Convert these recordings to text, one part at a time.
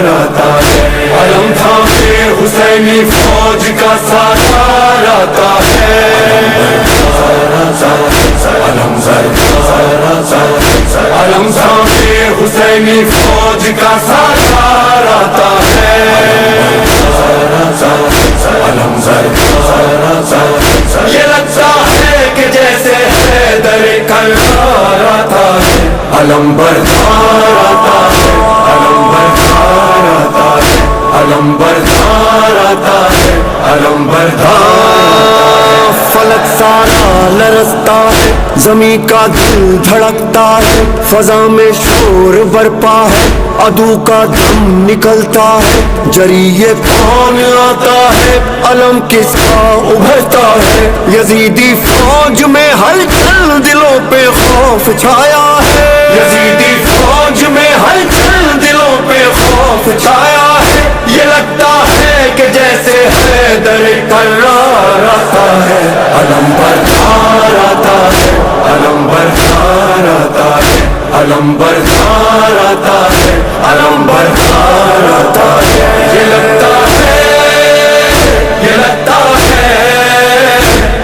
آتا ہے، علم تھامے حسینی فوج کا سالار آتا ہے، علم علم تھامے حسینی فوج کا سالار آتا ہے، علم یہ لگتا ہے کہ جیسے حیدر کرار آتا ہے، علم بردار آتا ہے، علم بردار آتا ہے، علم بردار آتا ہے، علم بردار۔ فلک سارا لرزتا ہے، زمین کا دل دھڑکتا ہے، فضا میں شور برپا ہے، عدو کا دم نکلتا ہے، جری یہ کون آتا ہے، علم کس کا ابھرتا ہے، یزیدی فوج میں ہلچل دلوں پہ خوف چھایا ہے، یزیدی فوج میں ہلچل دلوں پہ خوف چھایا ہے، یہ لگتا ہے کہ جیسے حیدر کرار آتا ہے، علم بردار آتا ہے، علم بردار آتا ہے، علم بردار آتا ہے، علم بردار آتا ہے، یہ لگتا ہے، یہ لگتا ہے،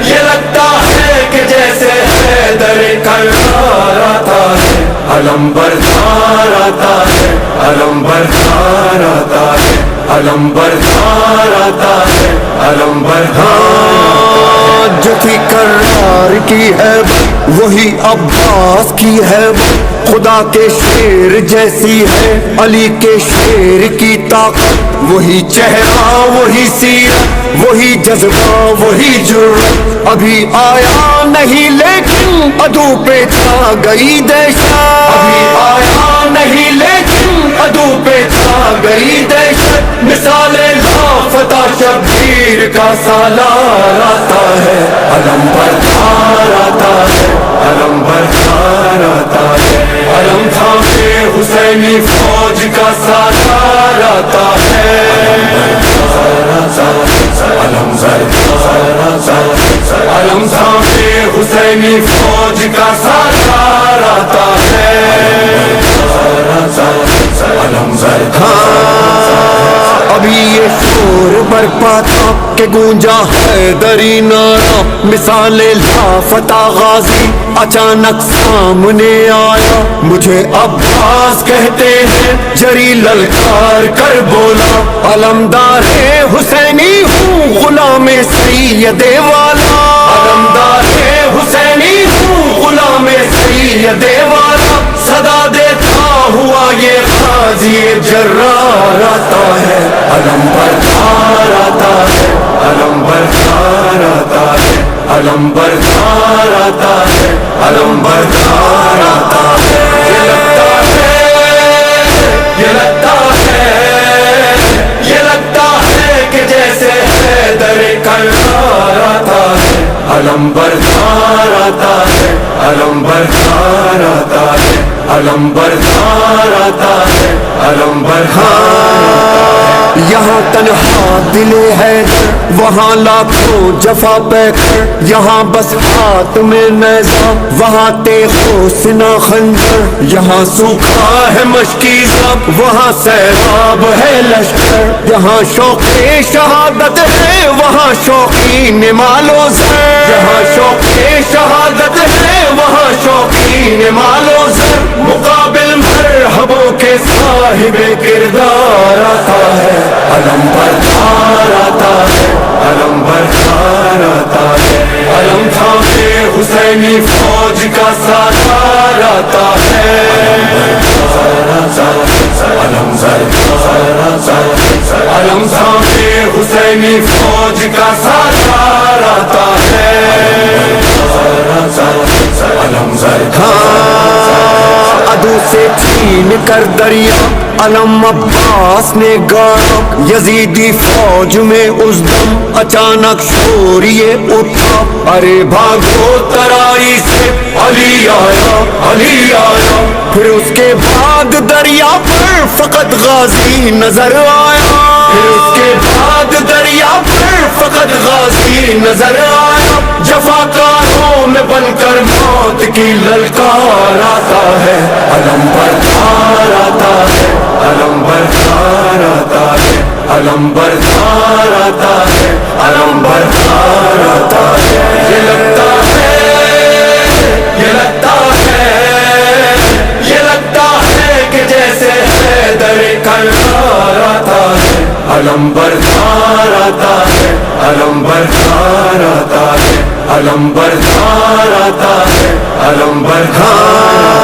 یہ لگتا ہے کہ جیسے حیدر کرار آتا ہے، علم بردار آتا ہے، علم بردار آتا ہے، علم بردار آتا ہے، علم بردار۔ جو تھی کرار کی ہے وہی عباس کی ہے، خدا کے شیر جیسی ہے علی کے شیر کی طاقت، وہی چہرہ وہی سیرت وہی جذبہ وہی جرأت، ابھی آیا نہیں لیکن عدو پہ چھا گئی دہشت، ابھی آیا نہیں لیکن عدو پہ چھا گئی دہشت، مثال لافتہ شبیر کا سالار آتا ہے، علم بردار آتا ہے، علم بردار آتا ہے، علم تھامے حسینی فوج کا سالار آتا ہے، علم علم تھامے حسینی فوج کا سالار آتا ہے، علم ابھی یہ شور برپا تھا کہ گونجا حیدری نعرہ، مثال لافتہ غازی اچانک سامنے آیا، مجھے عباس کہتے ہیں جری للکار کر بولا، علمدار حسینی ہوں غلام سید والا، علمدار حسینی ہوں غلام سید والا، صدا دیتا ہوا یہ غازی جرار آتا ہے، علم بردار آتا ہے، علم بردار آتا ہے، علم بردار آتا ہے، علم بردار آتا ہے، یہ لگتا ہے، یہ لگتا ہے، یہ لگتا ہے کہ جیسے حیدر کرار آتا ہے، علم بردار آتا ہے، علم بردار آتا ہے، علم بردار آتا ہے، علم بردار۔ یہاں تنہا دل حیدر وہاں لاکھوں جفا پیکر، یہاں بس ہاتھ میں نیزہ وہاں تیغ و سنا خنجر، یہاں سوکھا ہے مشکی زب وہاں سیلاب ہے لشکر، یہاں شوق شہادت ہے وہاں شوقین مال و زر، یہاں شوق شہادت ہے وہاں شوقین مال و زر، مقابل مرحبوں کے صاحب کردار آتا ہے، علم بردار آتا ہے، علم بردار آتا ہے، علم تھامے حسینی فوج کا سالار آتا ہے، علم علم تھامے حسینی فوج کا سالار آتا ہے، علم عدو سے چھین کر دریا علم عباس نے گایا، یزیدی فوج میں اس دم اچانک شور یہ اٹھا، ارے بھاگو ترائی سے علی آیا علی آیا، پھر اس کے بعد دریا پر فقط غازی نظر آیا، پھر اس کے بعد دریا پر فقط غازی نظر آیا، جفاکاروں میں بن کر موت کی للکار آتا ہے، علم بردار آتا ہے، علم بردار علم بردار آتا ہے، علم بردار آتا ہے. یہ لگتا ہے، یہ لگتا ہے، یہ لگتا ہے کہ جیسے حیدر کرار آتا ہے. علم بردار آتا ہے، علم بردار آتا ہے، علم بردار آتا ہے، علم بردار.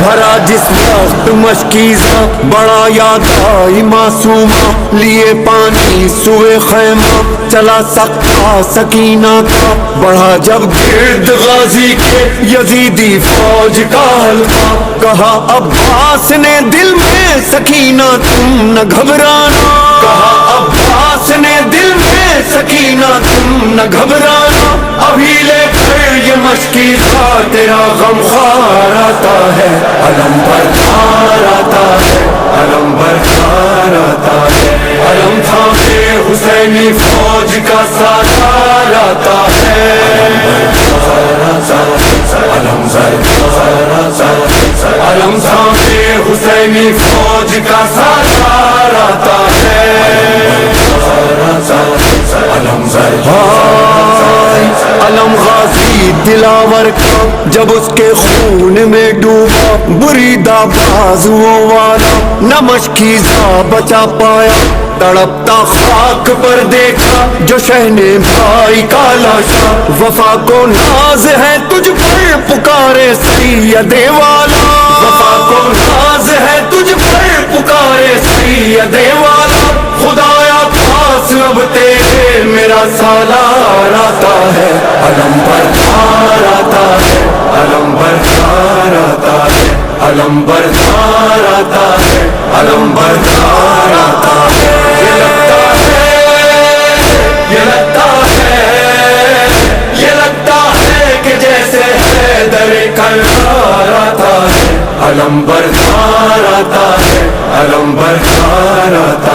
بھرا جس وقت مشکیزاں بڑا یاد آئی معصومہ، لیے پانی سوئے خیمہ چلا سکتا سکینہ کا. بڑھا جب گرد غازی کے یزیدی فوج کا حلقہ، کہا عباس نے دل میں سکینہ تم نہ گھبرانا. کہا عباس نے دل میں سکینہ تم نہ گھبرانا. ابھی لے کر یہ مشکیزہ تیرا غم خوار آتا ہے. علم بردار آتا ہے، علم بردار آتا ہے. علم تھامے حسینی فوج کا سالار آتا ہے. علم بردار آتا ہے، علم تھامے حسینی فوج کا سالار آتا ہے. علم علم غازی دلاور کا جب اس کے خون میں ڈوبا، بریدہ بازوؤں والا نہ مشکیزہ بچا پایا. تڑپتا خاک پر دیکھا جو شہنے بھائی کا لاشا. وفا کو ناز ہے تجھ پر پکارے سید والا. وفا کو ناز ہے تجھ پر پکارے سید والا. خدایا پاس اب تیرے میرا سالار آتا ہے. علم بردار آتا ہے، علم بردار آتا ہے، علم بردار آتا ہے، علم بردار آتا ہے. یہ لگتا ہے، یہ لگتا ہے، یہ لگتا ہے کہ جیسے حیدر کرار آتا ہے. علم بردار آتا ہے، علم بردار آتا ہے.